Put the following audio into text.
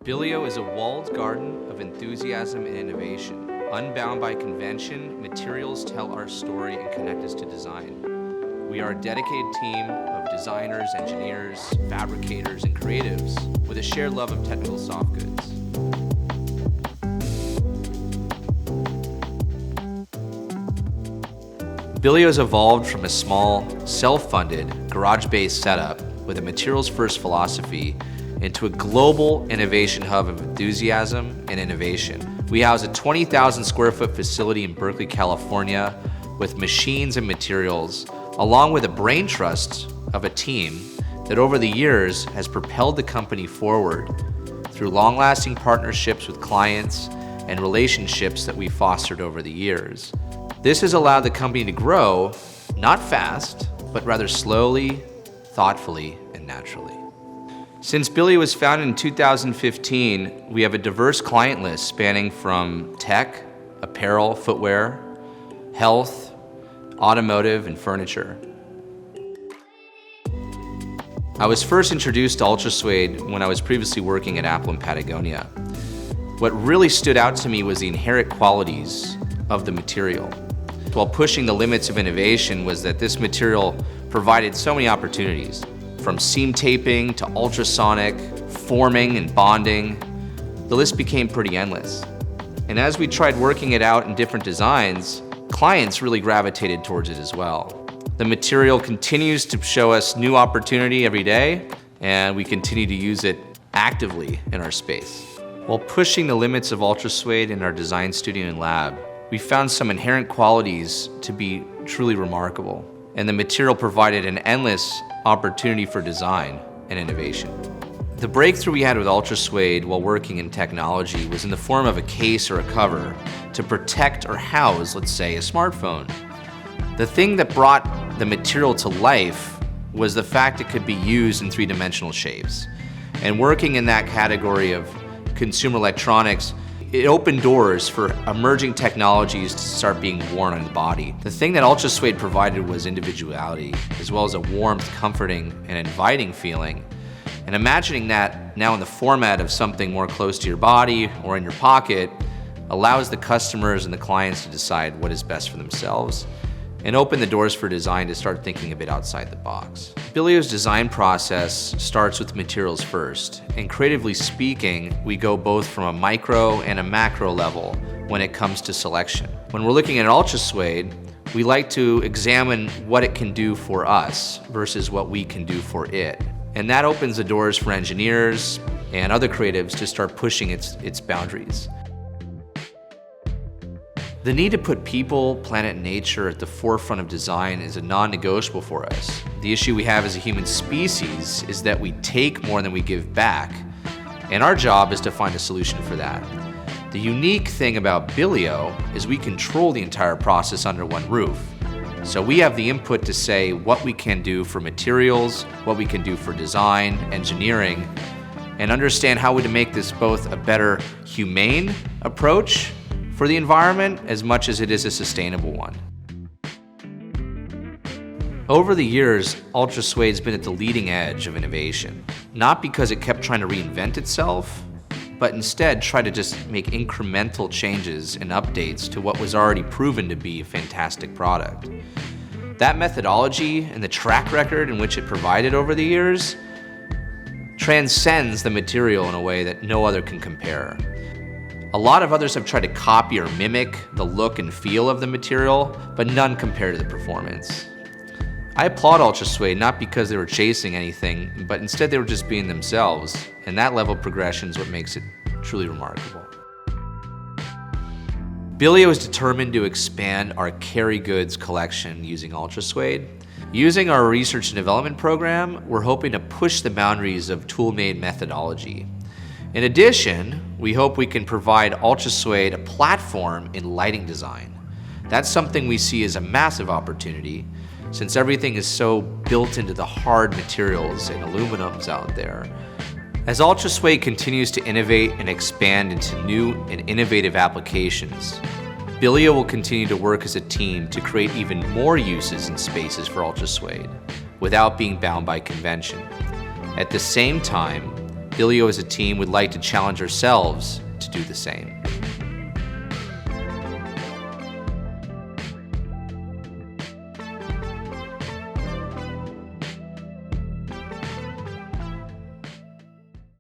Bilio is a walled garden of enthusiasm and innovation. Unbound by convention, materials tell our story and connect us to design. We are a dedicated team of designers, engineers, fabricators, and creatives with a shared love of technical soft goods. Bilio has evolved from a small, self-funded, garage-based setup with a materials-first philosophy into a global innovation hub of enthusiasm and innovation. We house a 20,000 square foot facility in Berkeley, California with machines and materials, along with a brain trust of a team that over the years has propelled the company forward through long-lasting partnerships with clients and relationships that we fostered over the years. This has allowed the company to grow, not fast, but rather slowly, thoughtfully, and naturally. Since Bilio was founded in 2015, we have a diverse client list spanning from tech, apparel, footwear, health, automotive, and furniture. I was first introduced to Ultrasuede when I was previously working at Apple in Patagonia. What really stood out to me was the inherent qualities of the material. While pushing the limits of innovation was that this material provided so many opportunities, from seam taping to ultrasonic, forming and bonding. The list became pretty endless. And as we tried working it out in different designs, clients really gravitated towards it as well. The material continues to show us new opportunity every day, and we continue to use it actively in our space. While pushing the limits of Ultrasuede in our design studio and lab, we found some inherent qualities to be truly remarkable, and the material provided an endless opportunity for design and innovation. The breakthrough we had with Ultrasuede while working in technology was in the form of a case or a cover to protect or house, let's say, a smartphone. The thing that brought the material to life was the fact it could be used in three-dimensional shapes. And working in that category of consumer electronics, it opened doors for emerging technologies to start being worn on the body. The thing that Ultrasuede provided was individuality, as well as a warmth, comforting, and inviting feeling. And imagining that now in the format of something more close to your body or in your pocket allows the customers and the clients to decide what is best for themselves and open the doors for design to start thinking a bit outside the box. Bilio's design process starts with materials first, and creatively speaking, we go both from a micro and a macro level when it comes to selection. When we're looking at Ultrasuede, we like to examine what it can do for us versus what we can do for it. And that opens the doors for engineers and other creatives to start pushing its boundaries. The need to put people, planet, and nature at the forefront of design is a non-negotiable for us. The issue we have as a human species is that we take more than we give back, and our job is to find a solution for that. The unique thing about Bilio is we control the entire process under one roof. So we have the input to say what we can do for materials, what we can do for design, engineering, and understand how we can make this both a better humane approach for the environment as much as it is a sustainable one. Over the years, Ultrasuede's been at the leading edge of innovation, not because it kept trying to reinvent itself, but instead try to just make incremental changes and updates to what was already proven to be a fantastic product. That methodology and the track record in which it provided over the years transcends the material in a way that no other can compare. A lot of others have tried to copy or mimic the look and feel of the material, but none compare to the performance. I applaud Ultrasuede not because they were chasing anything, but instead they were just being themselves, and that level of progression is what makes it truly remarkable. Bilio is determined to expand our carry goods collection using Ultrasuede. Using our research and development program, we're hoping to push the boundaries of tool-made methodology. In addition, we hope we can provide Ultrasuede a platform in lighting design. That's something we see as a massive opportunity since everything is so built into the hard materials and aluminums out there. As Ultrasuede continues to innovate and expand into new and innovative applications, Bilio will continue to work as a team to create even more uses and spaces for Ultrasuede without being bound by convention. At the same time, Bilio as a team would like to challenge ourselves to do the same.